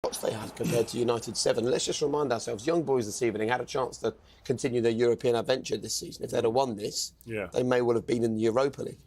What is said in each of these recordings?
shots they had compared to United 7. Let's just remind ourselves, young boys this evening had a chance to continue their European adventure this season. If they'd have won this, they may well have been in the Europa League.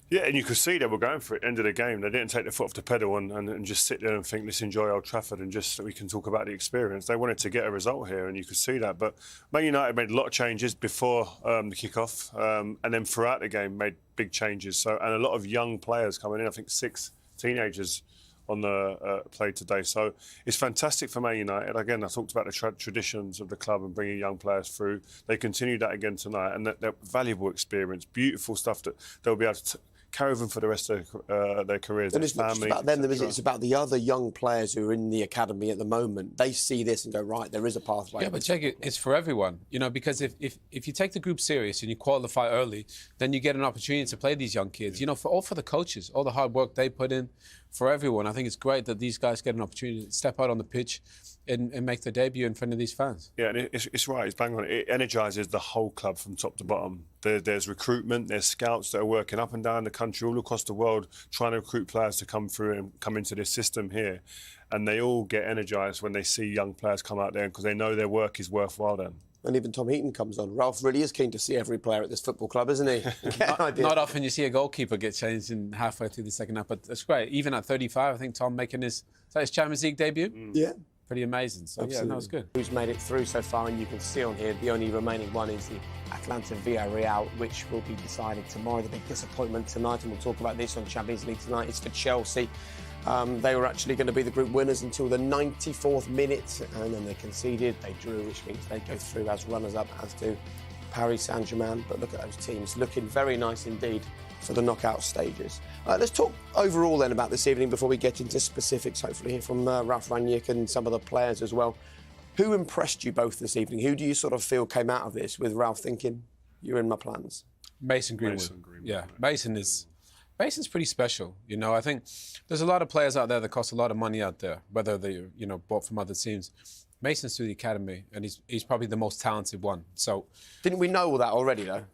Yeah, and you could see they were going for it. End of the game, they didn't take their foot off the pedal and just sit there and think, let's enjoy Old Trafford and just so we can talk about the experience. They wanted to get a result here, and you could see that. But Man United made a lot of changes before the kick-off, and then throughout the game made big changes. So, and a lot of young players coming in. I think 6 teenagers on the play today. So it's fantastic for Man United. Again, I talked about the traditions of the club and bringing young players through. They continue that again tonight, and that valuable experience, beautiful stuff that they'll be able to carry them for the rest of their careers. And it's not just about them, is it? It's about the other young players who are in the academy at the moment. They see this and go, right, there is a pathway. Yeah, but check it, it's for everyone, you know, because if you take the group serious and you qualify early, then you get an opportunity to play these young kids, you know, for the coaches, all the hard work they put in, for everyone. I think it's great that these guys get an opportunity to step out on the pitch and make their debut in front of these fans. Yeah, and it's right, it's bang on. It energises the whole club from top to bottom. There's recruitment, there's scouts that are working up and down the country, all across the world, trying to recruit players to come through and come into this system here. And they all get energised when they see young players come out there because they know their work is worthwhile then. And even Tom Heaton comes on. Ralf really is keen to see every player at this football club, isn't he? Not often you see a goalkeeper get changed in halfway through the second half, but that's great. Even at 35, I think Tom making his Champions League debut. Yeah. Pretty amazing. So, yeah, that was good. Who's made it through so far, and you can see on here the only remaining one is the Atlanta Villarreal, which will be decided tomorrow. The big disappointment tonight, and we'll talk about this on Champions League tonight, is for Chelsea. They were actually going to be the group winners until the 94th minute, and then they conceded. They drew, which means they go through as runners-up, as do Paris Saint-Germain. But look at those teams, looking very nice indeed for the knockout stages. Let's talk overall then about this evening before we get into specifics, hopefully hear from Ralf Rangnick and some of the players as well. Who impressed you both this evening? Who do you sort of feel came out of this with Ralf thinking, you're in my plans? Mason Greenwood. Yeah, Mason's pretty special. You know, I think there's a lot of players out there that cost a lot of money out there, whether they're, you know, bought from other teams. Mason's through the academy, and he's probably the most talented one. So, didn't we know all that already, though?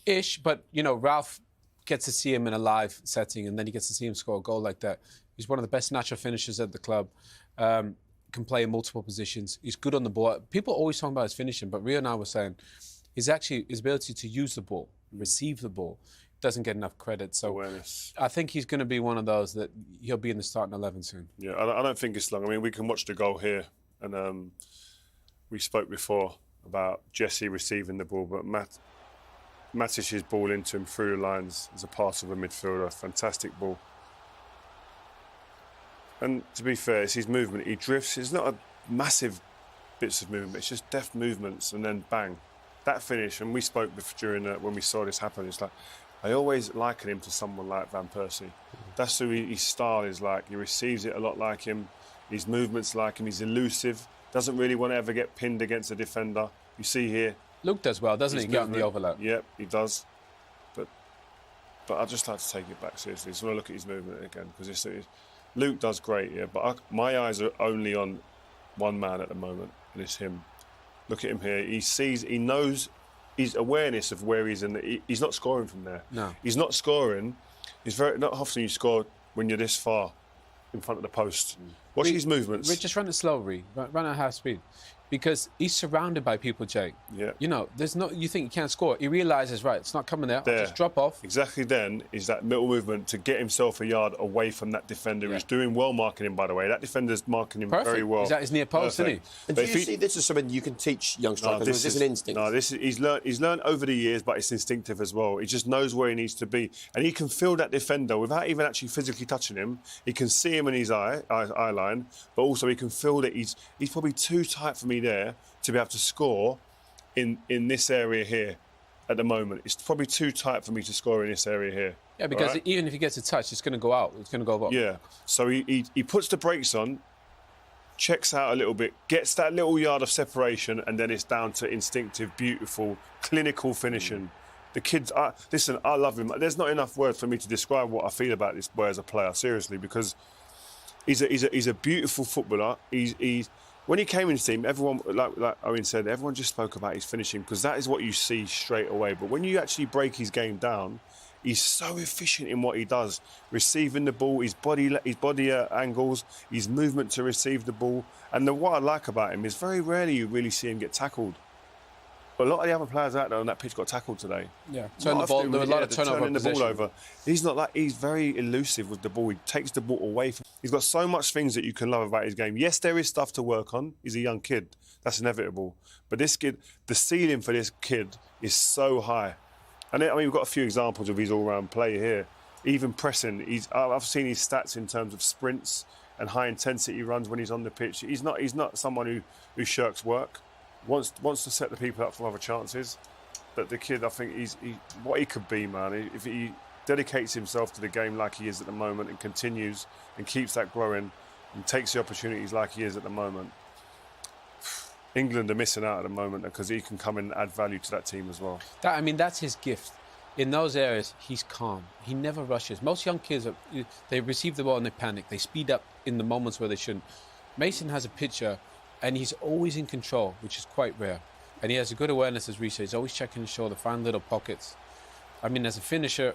Ish, but, you know, Ralf gets to see him in a live setting, and then he gets to see him score a goal like that. He's one of the best natural finishers at the club. Can play in multiple positions. He's good on the ball. People always talk about his finishing, but Rio and I were saying his ability to use the ball, receive the ball, doesn't get enough credit. So awareness. I think he's going to be one of those that he'll be in the starting 11 soon. Yeah, I don't think it's long. I mean, we can watch the goal here, and we spoke before about Jesse receiving the ball, but Matic's ball into him through the lines as a pass of a midfielder. Fantastic ball. And to be fair, it's his movement. He drifts. It's not a massive bits of movement. It's just deft movements, and then bang. That finish, and we spoke during when we saw this happen, it's like, I always liken him to someone like Van Persie. That's who his style is like. He receives it a lot like him. His movements like him. He's elusive. Doesn't really want to ever get pinned against a defender. You see here. Luke does well, doesn't he? Get on the overlap. Yep, he does. But I'd just like to take it back seriously. So I look at his movement again, because Luke does great, yeah. But my eyes are only on one man at the moment, and it's him. Look at him here. He knows his awareness of where he's in. He's not scoring from there. No. He's not scoring. Not often you score when you're this far in front of the post. Watch his movements. Just run it slow, run at half speed. Because he's surrounded by people, Jake. Yeah. You know, you think he can't score. He realises, right, it's not coming there. I'll just drop off. Exactly then is that middle movement to get himself a yard away from that defender who's doing well marking him, by the way. That defender's marking him very well. He's at his near post, isn't he? And do you see this is something you can teach young strikers, or is this an instinct? No, he's learned over the years, but it's instinctive as well. He just knows where he needs to be. And he can feel that defender without even actually physically touching him. He can see him in his eye line, but also he can feel that he's probably too tight for me there to be able to score in this area here at the moment. It's probably too tight for me to score in this area here. Yeah, because even if he gets a touch, it's going to go out. It's going to go up. Yeah. So he puts the brakes on, checks out a little bit, gets that little yard of separation, and then it's down to instinctive, beautiful, clinical finishing. The kids, listen, I love him. There's not enough words for me to describe what I feel about this boy as a player, seriously, because he's a beautiful footballer. When he came into the team, everyone, like Owen said, everyone just spoke about his finishing, because that is what you see straight away. But when you actually break his game down, He's so efficient in what he does, receiving the ball, his body angles, his movement to receive the ball. And what I like about him is very rarely you really see him get tackled. But a lot of the other players out there on that pitch got tackled today. Yeah, there were a lot of turnover. Turning the ball over. He's not like, he's very elusive with the ball. He takes the ball away from. He's got so much things that you can love about his game. Yes, there is stuff to work on. He's a young kid. That's inevitable. But this kid, the ceiling for this kid is so high. And I mean, we've got a few examples of his all-round play here. Even pressing, I've seen his stats in terms of sprints and high intensity runs when he's on the pitch. He's not someone who shirks work. Wants to set the people up for other chances. But the kid, I think, what he could be, man. If he dedicates himself to the game like he is at the moment and continues and keeps that growing and takes the opportunities like he is at the moment, England are missing out at the moment because he can come in and add value to that team as well. That's his gift. In those areas, he's calm. He never rushes. Most young kids, they receive the ball and they panic. They speed up in the moments where they shouldn't. Mason has a picture, and he's always in control, which is quite rare. And he has a good awareness, as Reece said. He's always checking his shoulder, find little pockets. As a finisher,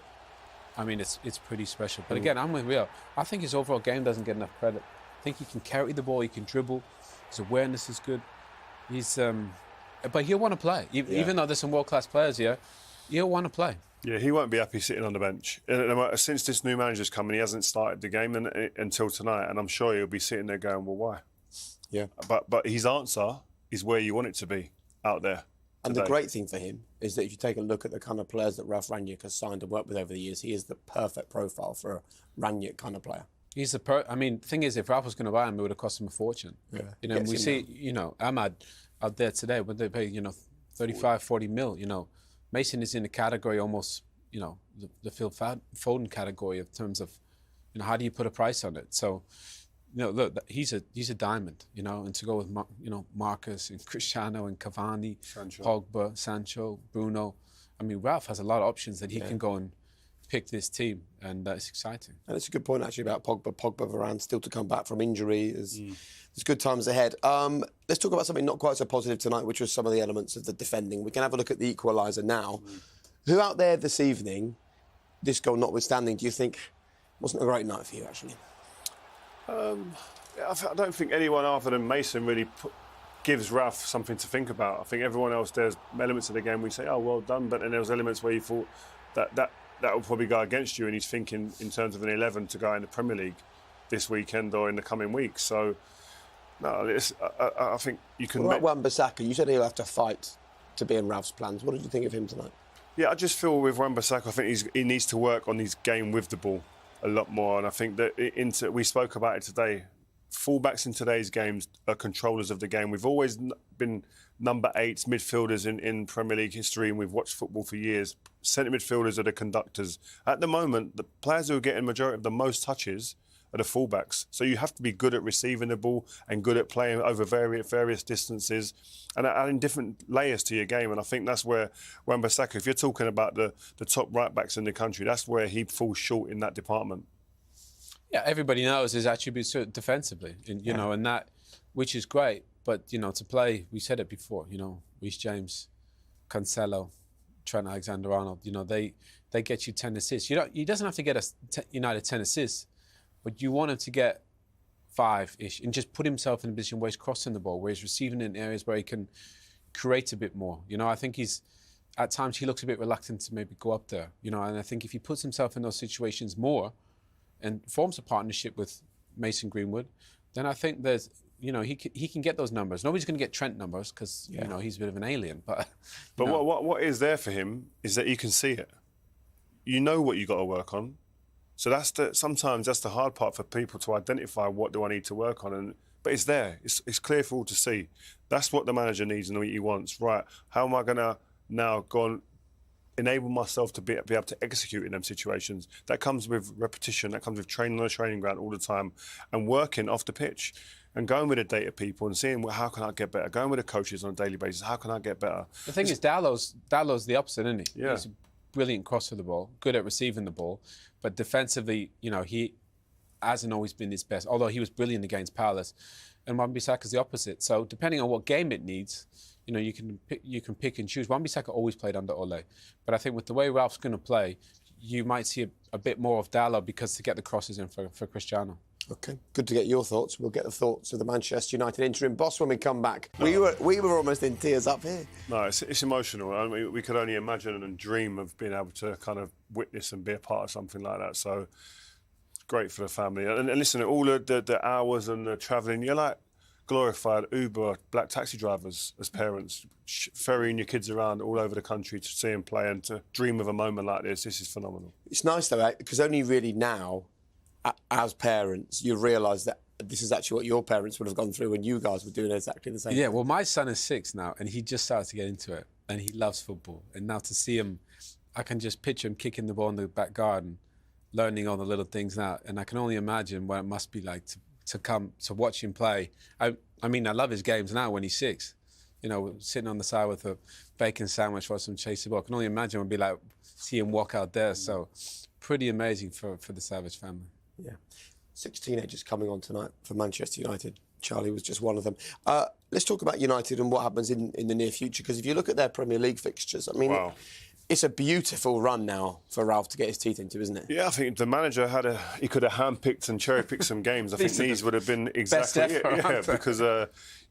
it's pretty special. But again, I'm with Rio. I think his overall game doesn't get enough credit. I think he can carry the ball, he can dribble. His awareness is good. But he'll want to play. Even though there's some world-class players here, he'll want to play. Yeah, he won't be happy sitting on the bench. Since this new manager's come in, he hasn't started the game until tonight, and I'm sure he'll be sitting there going, well, why? Yeah. But his answer is where you want it to be, out there. And the great thing for him is that if you take a look at the kind of players that Ralf Rangnick has signed and worked with over the years, he is the perfect profile for a Rangnick kind of player. He's the thing is, if Ralf was going to buy him, it would have cost him a fortune. Yeah. We see, Ahmad out there today, would they pay, 35, 40 mil, Mason is in the category almost, the Phil Foden category in terms of, how do you put a price on it? So, look, he's a diamond, and to go with, Marcus and Cristiano and Cavani, Sancho. Pogba, Sancho, Bruno. Ralf has a lot of options that he can go and pick this team, and that's exciting. And it's a good point, actually, about Pogba. Varane still to come back from injury. There's good times ahead. Let's talk about something not quite so positive tonight, which was some of the elements of the defending. We can have a look at the equaliser now. Who out there this evening, this goal notwithstanding, do you think wasn't a great night for you, actually? I don't think anyone other than Mason really gives Ralf something to think about. I think everyone else, there's elements of the game we say, oh, well done, but then there was elements where you thought that will probably go against you, and he's thinking in terms of an 11 to go in the Premier League this weekend or in the coming weeks. So, no, I think you can... What about Wan-Bissaka? You said he'll have to fight to be in Ralph's plans. What did you think of him tonight? Yeah, I just feel with Wan-Bissaka, I think he needs to work on his game with the ball a lot more. And I think that we spoke about it today. Fullbacks in today's games are controllers of the game. We've always been number 8s, midfielders in Premier League history, and we've watched football for years. Centre midfielders are the conductors. At the moment, the players who are getting majority of the most touches are the fullbacks. So you have to be good at receiving the ball and good at playing over various distances and adding different layers to your game. And I think that's where Wan-Bissaka, if you're talking about the top right-backs in the country, that's where he falls short in that department. Yeah, everybody knows his attributes defensively, and that, which is great. But, to play, we said it before, Reece James, Cancelo, Trent Alexander-Arnold, they get you 10 assists. He doesn't have to get United 10 assists, but you want him to get 5-ish and just put himself in a position where he's crossing the ball, where he's receiving in areas where he can create a bit more. I think at times he looks a bit reluctant to maybe go up there, and I think if he puts himself in those situations more and forms a partnership with Mason Greenwood, then I think there's, he can get those numbers. Nobody's going to get Trent numbers because, he's a bit of an alien. But what is there for him is that you can see it. You know what you got to work on. So sometimes that's the hard part for people to identify what do I need to work on. But it's there. It's clear for all to see. That's what the manager needs and what he wants. Right, how am I going to now go and enable myself to be able to execute in them situations? That comes with repetition. That comes with training on a training ground all the time and working off the pitch and going with the data people and seeing, well, how can I get better? Going with the coaches on a daily basis. How can I get better? The thing is, Dallow's the opposite, isn't he? Yeah. He's a brilliant crosser of the ball, good at receiving the ball, but defensively, he hasn't always been his best, although he was brilliant against Palace. And Wan-Bissaka's the opposite. So depending on what game it needs, you can pick and choose. Wan-Bissaka always played under Ole, but I think with the way Ralph's going to play, you might see a bit more of Dalot because to get the crosses in for Cristiano. Okay, good to get your thoughts. We'll get the thoughts of the Manchester United interim boss when we come back. We were almost in tears up here. No, it's emotional. I mean, we could only imagine and dream of being able to kind of witness and be a part of something like that. So great for the family. And listen, all the hours and the travelling, you're like glorified Uber, black taxi drivers as parents, ferrying your kids around all over the country to see them play and to dream of a moment like this. This is phenomenal. It's nice though, because only really now, as parents, you realise that this is actually what your parents would have gone through when you guys were doing exactly the same. Yeah, well, my son is 6 now, and he just started to get into it, and he loves football. And now to see him, I can just picture him kicking the ball in the back garden, learning all the little things now, and I can only imagine what it must be like to come to watch him play. I mean, I love his games now when he's 6. You know, sitting on the side with a bacon sandwich while some chase the ball. I can only imagine what it'd be like see him walk out there. So, pretty amazing for the Savage family. Yeah. 6 teenagers coming on tonight for Manchester United. Charlie was just one of them. Let's talk about United and what happens in the near future, because if you look at their Premier League fixtures, I mean, wow. It's a beautiful run now for Ralf to get his teeth into, isn't it? Yeah, I think the manager he could have handpicked and cherry-picked some games. I think these would have been exactly it. Yeah, because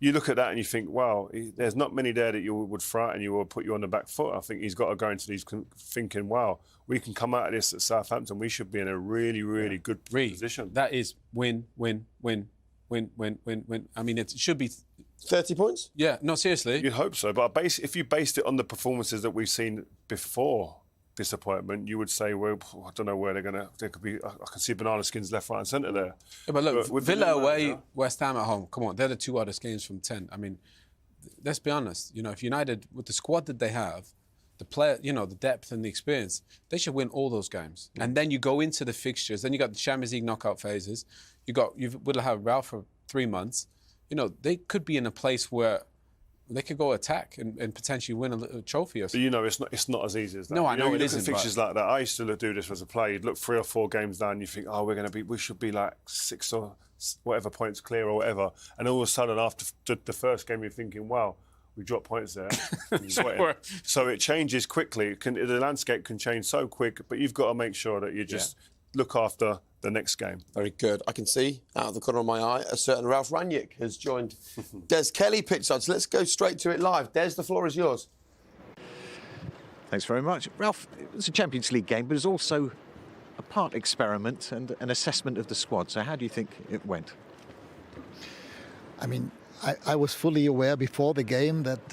you look at that and you think, wow, there's not many there that you would frighten you or put you on the back foot. I think he's got to go into these thinking, wow, we can come out of this at Southampton. We should be in a really, really good position. That is win, win, win, win, win, win, win. I mean, it should be 30 points? Yeah, no, seriously. You'd hope so. But if you based it on the performances that we've seen before disappointment, you would say, well, I don't know where there could be, I can see banana skins left, right and centre there. Yeah, but look, Villa away, West Ham at home, come on, they're the 2 hardest games from 10. I mean, let's be honest, you know, if United, with the squad that they have, the player, you know, the depth and the experience, they should win all those games. And then you go into the fixtures, then you got the Champions League knockout phases, you will have Ralf for 3 months. You know, they could be in a place where they could go attack and potentially win a trophy or something. But, you know, it's not as easy as that. No, I know it isn't. Fixtures like that. I used to do this as a player. You'd look 3 or 4 games down, you think, oh, we should be like 6 or whatever points clear or whatever. And all of a sudden, after the first game, you're thinking, wow, we dropped points there. So it changes quickly. The landscape can change so quick, but you've got to make sure that you just look after the next game. Very good. I can see out of the corner of my eye a certain Ralf Rangnick has joined Des Kelly pitchside. So let's go straight to it live. Des, the floor is yours. Thanks very much. Ralf, it was a Champions League game, but it was also a part experiment and an assessment of the squad. So how do you think it went? I mean, I was fully aware before the game that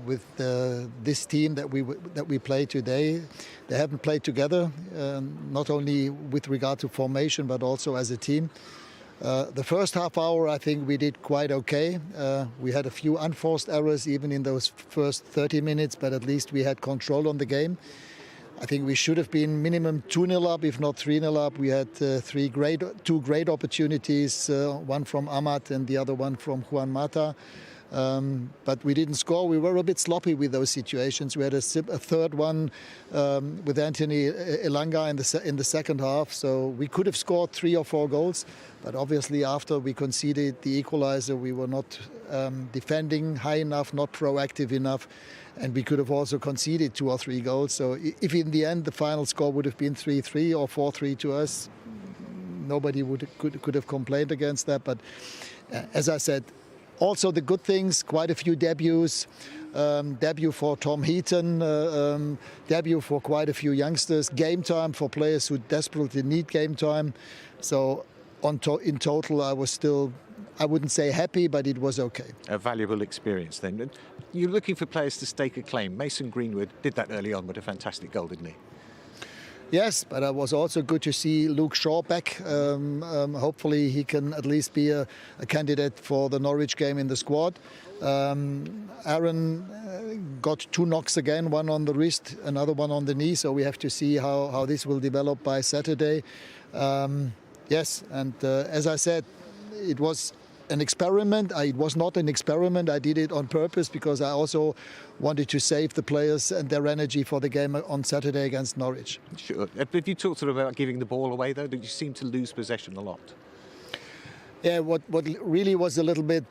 with this team that we play today, they haven't played together, not only with regard to formation but also as a team. The first half hour, I think we did quite okay. We had a few unforced errors even in those first 30 minutes, but at least we had control on the game. I think we should have been minimum 2-0 up, if not 3-0 up. We had 2 great opportunities, one from Amat and the other one from Juan Mata. But we didn't score. We were a bit sloppy with those situations. We had a third one with Anthony Elanga in the second half. So we could have scored 3 or 4 goals. But obviously after we conceded the equaliser, we were not defending high enough, not proactive enough. And we could have also conceded 2 or 3 goals. So if in the end the final score would have been 3-3 or 4-3 to us, nobody could have complained against that. But as I said, also the good things, quite a few debuts. Debut for Tom Heaton, debut for quite a few youngsters, game time for players who desperately need game time. So in total, I wouldn't say happy, but it was okay. A valuable experience then. You're looking for players to stake a claim. Mason Greenwood did that early on with a fantastic goal, didn't he? Yes, but it was also good to see Luke Shaw back. Hopefully he can at least be a candidate for the Norwich game in the squad. Aaron got 2 knocks again, one on the wrist, another one on the knee, so we have to see how this will develop by Saturday. Yes, and as I said, it was an experiment. It was not an experiment. I did it on purpose because I also wanted to save the players and their energy for the game on Saturday against Norwich. Sure. But you talked about giving the ball away, though. Did you seem to lose possession a lot? Yeah, what really was a little bit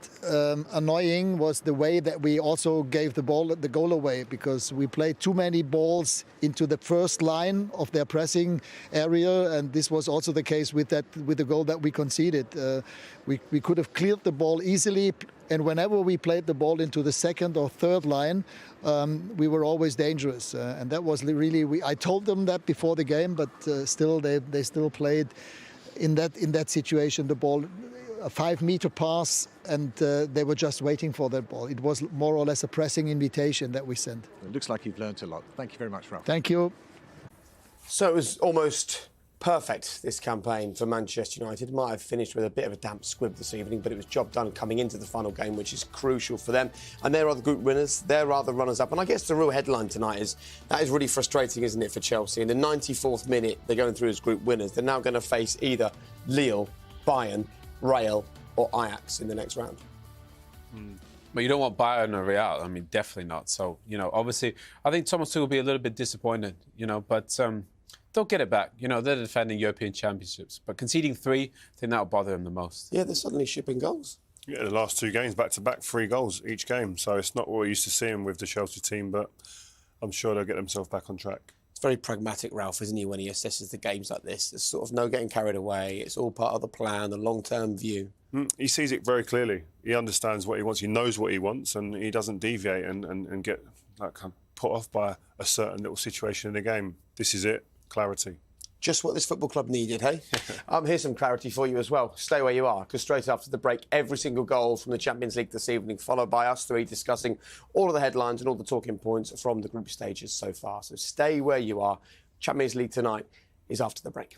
annoying was the way that we also gave the goal away, because we played too many balls into the first line of their pressing area, and this was also the case with the goal that we conceded. We could have cleared the ball easily, and whenever we played the ball into the second or third line, we were always dangerous, and that was really. I told them that before the game, but still they still played in that situation the ball. A 5-meter pass, and they were just waiting for that ball. It was more or less a pressing invitation that we sent. It looks like you've learnt a lot. Thank you very much, Ralf. Thank you. So it was almost perfect, this campaign for Manchester United. Might have finished with a bit of a damp squib this evening, but it was job done coming into the final game, which is crucial for them. And there are the group winners, there are the runners-up. And I guess the real headline tonight is, that is really frustrating, isn't it, for Chelsea? In the 94th minute, they're going through as group winners. They're now going to face either Lille, Bayern, Real or Ajax in the next round. But you don't want Bayern or Real. I mean, definitely not. So, obviously, I think Thomas Tuchel will be a little bit disappointed, but they'll get it back. They're defending European championships. But conceding 3, I think that'll bother them the most. Yeah, they're suddenly shipping goals. Yeah, the last 2 games, back-to-back, 3 goals each game. So it's not what we're used to seeing with the Chelsea team, but I'm sure they'll get themselves back on track. Very pragmatic, Ralf, isn't he, when he assesses the games like this? There's sort of no getting carried away. It's all part of the plan, the long-term view. He sees it very clearly. He understands what he wants. He knows what he wants, and he doesn't deviate and get put off by a certain little situation in the game. This is it. Clarity. Just what this football club needed, hey? Here's some clarity for you as well. Stay where you are, because straight after the break, every single goal from the Champions League this evening, followed by us 3 discussing all of the headlines and all the talking points from the group stages so far. So stay where you are. Champions League tonight is after the break.